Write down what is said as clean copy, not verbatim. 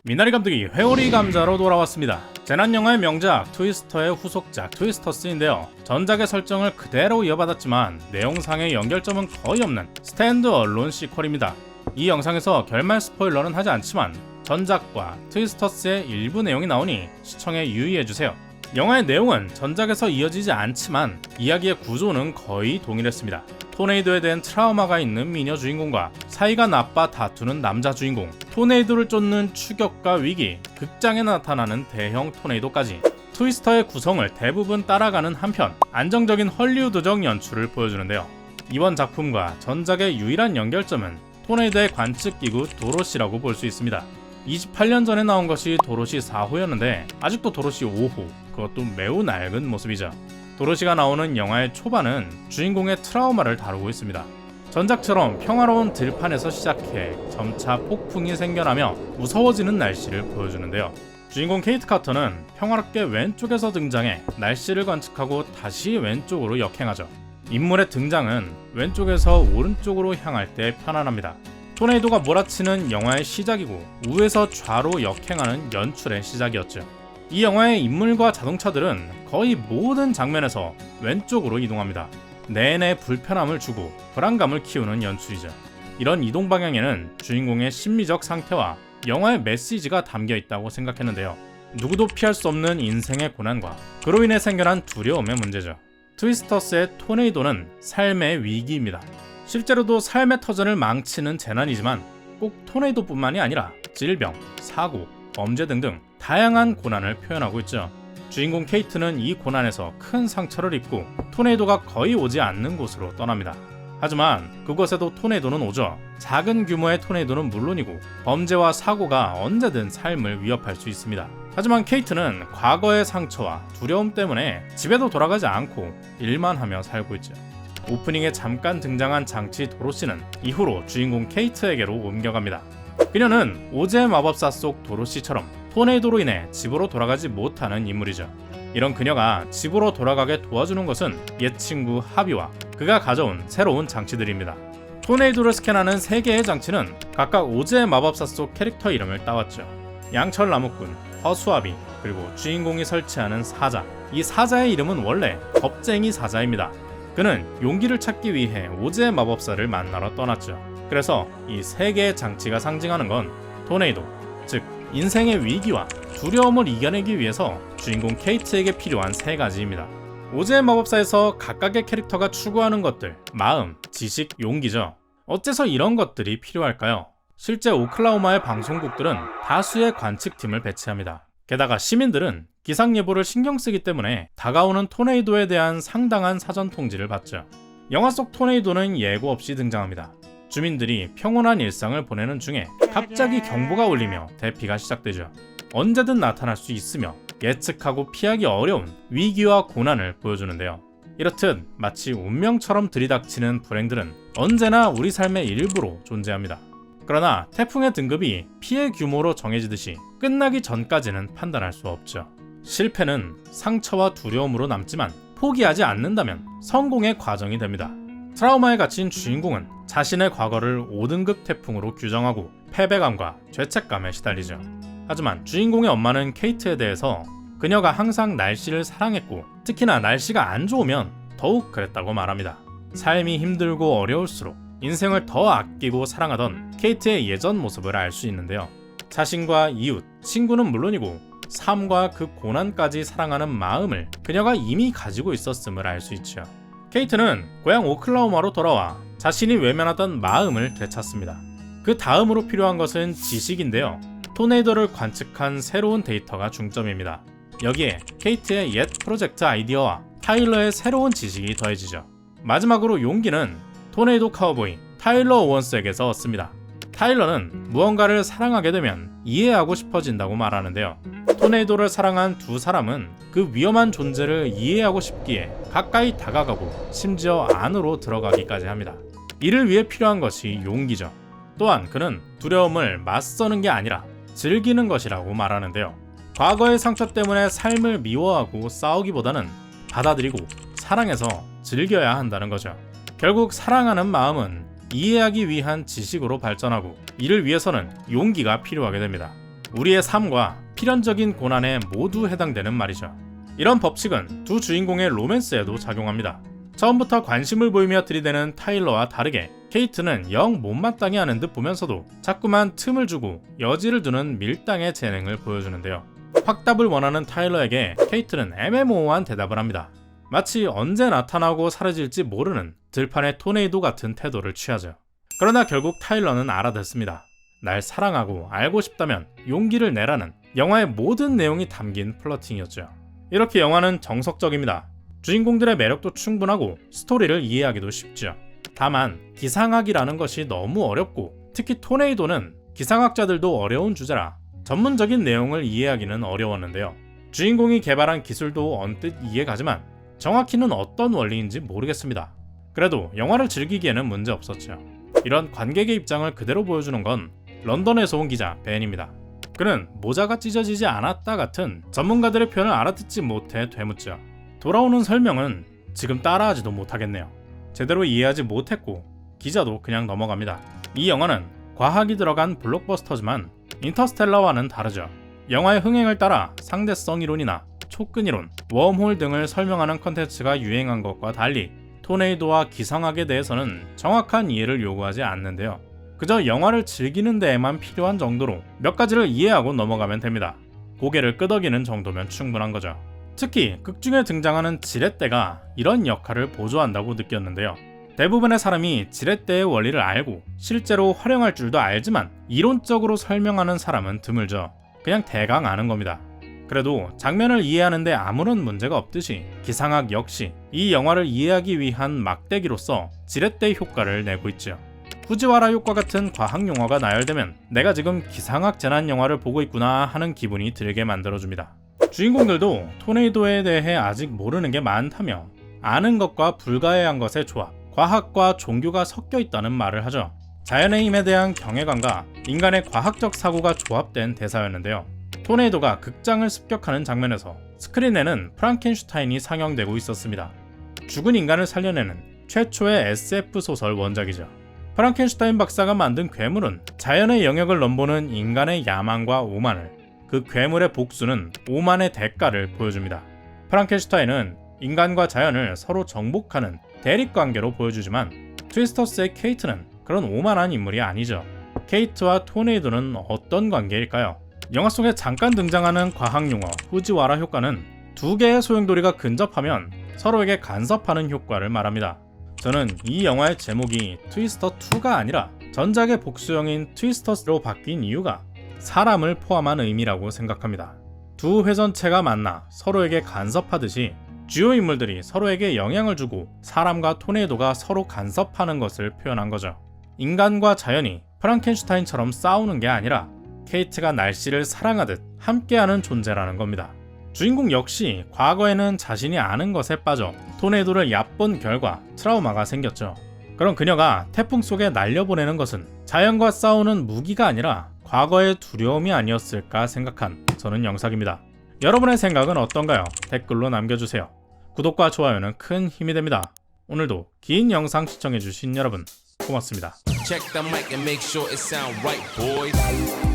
미나리 감독이 회오리 감자로 돌아왔습니다. 재난영화의 명작 트위스터의 후속작 트위스터스인데요. 전작의 설정을 그대로 이어받았지만 내용상의 연결점은 거의 없는 스탠드얼론 시퀄입니다. 이 영상에서 결말 스포일러는 하지 않지만 전작과 트위스터스의 일부 내용이 나오니 시청에 유의해주세요. 영화의 내용은 전작에서 이어지지 않지만 이야기의 구조는 거의 동일했습니다. 토네이도에 대한 트라우마가 있는 미녀 주인공과 사이가 나빠 다투는 남자 주인공, 토네이도를 쫓는 추격과 위기, 극장에 나타나는 대형 토네이도까지 트위스터의 구성을 대부분 따라가는 한편 안정적인 헐리우드적 연출을 보여주는데요. 이번 작품과 전작의 유일한 연결점은 토네이도의 관측기구 도로시라고 볼 수 있습니다. 28년 전에 나온 것이 도로시 4호였는데 아직도 도로시 5호, 그것도 매우 낡은 모습이죠. 도로시가 나오는 영화의 초반은 주인공의 트라우마를 다루고 있습니다. 전작처럼 평화로운 들판에서 시작해 점차 폭풍이 생겨나며 무서워지는 날씨를 보여주는데요. 주인공 케이트 카터는 평화롭게 왼쪽에서 등장해 날씨를 관측하고 다시 왼쪽으로 역행하죠. 인물의 등장은 왼쪽에서 오른쪽으로 향할 때 편안합니다. 토네이도가 몰아치는 영화의 시작이고 우에서 좌로 역행하는 연출의 시작이었죠. 이 영화의 인물과 자동차들은 거의 모든 장면에서 왼쪽으로 이동합니다. 내내 불편함을 주고 불안감을 키우는 연출이죠. 이런 이동 방향에는 주인공의 심리적 상태와 영화의 메시지가 담겨 있다고 생각했는데요. 누구도 피할 수 없는 인생의 고난과 그로 인해 생겨난 두려움의 문제죠. 트위스터스의 토네이도는 삶의 위기입니다. 실제로도 삶의 터전을 망치는 재난이지만 꼭 토네이도뿐만이 아니라 질병, 사고, 범죄 등등 다양한 고난을 표현하고 있죠. 주인공 케이트는 이 고난에서 큰 상처를 입고 토네이도가 거의 오지 않는 곳으로 떠납니다. 하지만 그곳에도 토네이도는 오죠. 작은 규모의 토네이도는 물론이고 범죄와 사고가 언제든 삶을 위협할 수 있습니다. 하지만 케이트는 과거의 상처와 두려움 때문에 집에도 돌아가지 않고 일만 하며 살고 있죠. 오프닝에 잠깐 등장한 장치 도로시는 이후로 주인공 케이트에게로 옮겨갑니다. 그녀는 오즈의 마법사 속 도로시처럼 토네이도로 인해 집으로 돌아가지 못하는 인물이죠. 이런 그녀가 집으로 돌아가게 도와주는 것은 옛 친구 하비와 그가 가져온 새로운 장치들입니다. 토네이도를 스캔하는 3개의 장치는 각각 오즈의 마법사 속 캐릭터 이름을 따왔죠. 양철 나무꾼, 허수아비, 그리고 주인공이 설치하는 사자. 이 사자의 이름은 원래 겁쟁이 사자입니다. 그는 용기를 찾기 위해 오즈의 마법사를 만나러 떠났죠. 그래서 이 3개의 장치가 상징하는 건 토네이도, 즉 인생의 위기와 두려움을 이겨내기 위해서 주인공 케이트에게 필요한 3가지입니다. 오즈의 마법사에서 각각의 캐릭터가 추구하는 것들, 마음, 지식, 용기죠. 어째서 이런 것들이 필요할까요? 실제 오클라호마의 방송국들은 다수의 관측팀을 배치합니다. 게다가 시민들은 기상예보를 신경 쓰기 때문에 다가오는 토네이도에 대한 상당한 사전 통지를 받죠. 영화 속 토네이도는 예고 없이 등장합니다. 주민들이 평온한 일상을 보내는 중에 갑자기 경보가 울리며 대피가 시작되죠. 언제든 나타날 수 있으며 예측하고 피하기 어려운 위기와 고난을 보여주는데요. 이렇듯 마치 운명처럼 들이닥치는 불행들은 언제나 우리 삶의 일부로 존재합니다. 그러나 태풍의 등급이 피해 규모로 정해지듯이 끝나기 전까지는 판단할 수 없죠. 실패는 상처와 두려움으로 남지만 포기하지 않는다면 성공의 과정이 됩니다. 트라우마에 갇힌 주인공은 자신의 과거를 5등급 태풍으로 규정하고 패배감과 죄책감에 시달리죠. 하지만 주인공의 엄마는 케이트에 대해서 그녀가 항상 날씨를 사랑했고 특히나 날씨가 안 좋으면 더욱 그랬다고 말합니다. 삶이 힘들고 어려울수록 인생을 더 아끼고 사랑하던 케이트의 예전 모습을 알 수 있는데요. 자신과 이웃, 친구는 물론이고 삶과 그 고난까지 사랑하는 마음을 그녀가 이미 가지고 있었음을 알 수 있죠. 케이트는 고향 오클라호마로 돌아와 자신이 외면하던 마음을 되찾습니다. 그 다음으로 필요한 것은 지식인데요. 토네이도를 관측한 새로운 데이터가 중점입니다. 여기에 케이트의 옛 프로젝트 아이디어와 타일러의 새로운 지식이 더해지죠. 마지막으로 용기는 토네이도 카우보이 타일러 오원스에게서 얻습니다. 타일러는 무언가를 사랑하게 되면 이해하고 싶어진다고 말하는데요. 토네이도를 사랑한 두 사람은 그 위험한 존재를 이해하고 싶기에 가까이 다가가고 심지어 안으로 들어가기까지 합니다. 이를 위해 필요한 것이 용기죠. 또한 그는 두려움을 맞서는 게 아니라 즐기는 것이라고 말하는데요. 과거의 상처 때문에 삶을 미워하고 싸우기보다는 받아들이고 사랑해서 즐겨야 한다는 거죠. 결국 사랑하는 마음은 이해하기 위한 지식으로 발전하고 이를 위해서는 용기가 필요하게 됩니다. 우리의 삶과 필연적인 고난에 모두 해당되는 말이죠. 이런 법칙은 두 주인공의 로맨스에도 작용합니다. 처음부터 관심을 보이며 들이대는 타일러와 다르게 케이트는 영 못마땅해 하는 듯 보면서도 자꾸만 틈을 주고 여지를 두는 밀당의 재능을 보여주는데요. 확답을 원하는 타일러에게 케이트는 애매모호한 대답을 합니다. 마치 언제 나타나고 사라질지 모르는 들판의 토네이도 같은 태도를 취하죠. 그러나 결국 타일러는 알아듣습니다. 날 사랑하고 알고 싶다면 용기를 내라는 영화의 모든 내용이 담긴 플러팅이었죠. 이렇게 영화는 정석적입니다. 주인공들의 매력도 충분하고 스토리를 이해하기도 쉽죠. 다만 기상학이라는 것이 너무 어렵고 특히 토네이도는 기상학자들도 어려운 주제라 전문적인 내용을 이해하기는 어려웠는데요. 주인공이 개발한 기술도 언뜻 이해가지만 정확히는 어떤 원리인지 모르겠습니다. 그래도 영화를 즐기기에는 문제 없었죠. 이런 관객의 입장을 그대로 보여주는 건 런던에서 온 기자 벤입니다. 그는 모자가 찢어지지 않았다 같은 전문가들의 표현을 알아듣지 못해 되묻죠. 돌아오는 설명은 지금 따라하지도 못하겠네요. 제대로 이해하지 못했고 기자도 그냥 넘어갑니다. 이 영화는 과학이 들어간 블록버스터지만 인터스텔라와는 다르죠. 영화의 흥행을 따라 상대성 이론이나 촉근 이론, 웜홀 등을 설명하는 컨텐츠가 유행한 것과 달리 토네이도와 기상학에 대해서는 정확한 이해를 요구하지 않는데요. 그저 영화를 즐기는 데에만 필요한 정도로 몇 가지를 이해하고 넘어가면 됩니다. 고개를 끄덕이는 정도면 충분한 거죠. 특히 극 중에 등장하는 지렛대가 이런 역할을 보조한다고 느꼈는데요. 대부분의 사람이 지렛대의 원리를 알고 실제로 활용할 줄도 알지만 이론적으로 설명하는 사람은 드물죠. 그냥 대강 아는 겁니다. 그래도 장면을 이해하는데 아무런 문제가 없듯이 기상학 역시 이 영화를 이해하기 위한 막대기로서 지렛대 효과를 내고 있죠. 후지와라 효과 같은 과학 용어가 나열되면 내가 지금 기상학 재난 영화를 보고 있구나 하는 기분이 들게 만들어줍니다. 주인공들도 토네이도에 대해 아직 모르는 게 많다며 아는 것과 불가해한 것의 조합, 과학과 종교가 섞여 있다는 말을 하죠. 자연의 힘에 대한 경외감과 인간의 과학적 사고가 조합된 대사였는데요. 토네이도가 극장을 습격하는 장면에서 스크린에는 프랑켄슈타인이 상영되고 있었습니다. 죽은 인간을 살려내는 최초의 SF 소설 원작이죠. 프랑켄슈타인 박사가 만든 괴물은 자연의 영역을 넘보는 인간의 야망과 오만을, 그 괴물의 복수는 오만의 대가를 보여줍니다. 프랑켄슈타인은 인간과 자연을 서로 정복하는 대립관계로 보여주지만 트위스터스의 케이트는 그런 오만한 인물이 아니죠. 케이트와 토네이도는 어떤 관계일까요? 영화 속에 잠깐 등장하는 과학용어 후지와라 효과는 두 개의 소용돌이가 근접하면 서로에게 간섭하는 효과를 말합니다. 저는 이 영화의 제목이 트위스터2가 아니라 전작의 복수형인 트위스터스로 바뀐 이유가 사람을 포함한 의미라고 생각합니다. 두 회전체가 만나 서로에게 간섭하듯이 주요 인물들이 서로에게 영향을 주고 사람과 토네이도가 서로 간섭하는 것을 표현한 거죠. 인간과 자연이 프랑켄슈타인처럼 싸우는 게 아니라 케이트가 날씨를 사랑하듯 함께하는 존재라는 겁니다. 주인공 역시 과거에는 자신이 아는 것에 빠져 토네이도를 얕본 결과 트라우마가 생겼죠. 그럼 그녀가 태풍 속에 날려보내는 것은 자연과 싸우는 무기가 아니라 과거의 두려움이 아니었을까 생각한 저는 영상입니다. 여러분의 생각은 어떤가요? 댓글로 남겨주세요. 구독과 좋아요는 큰 힘이 됩니다. 오늘도 긴 영상 시청해주신 여러분 고맙습니다. Check the mic and make sure it sound right, boys.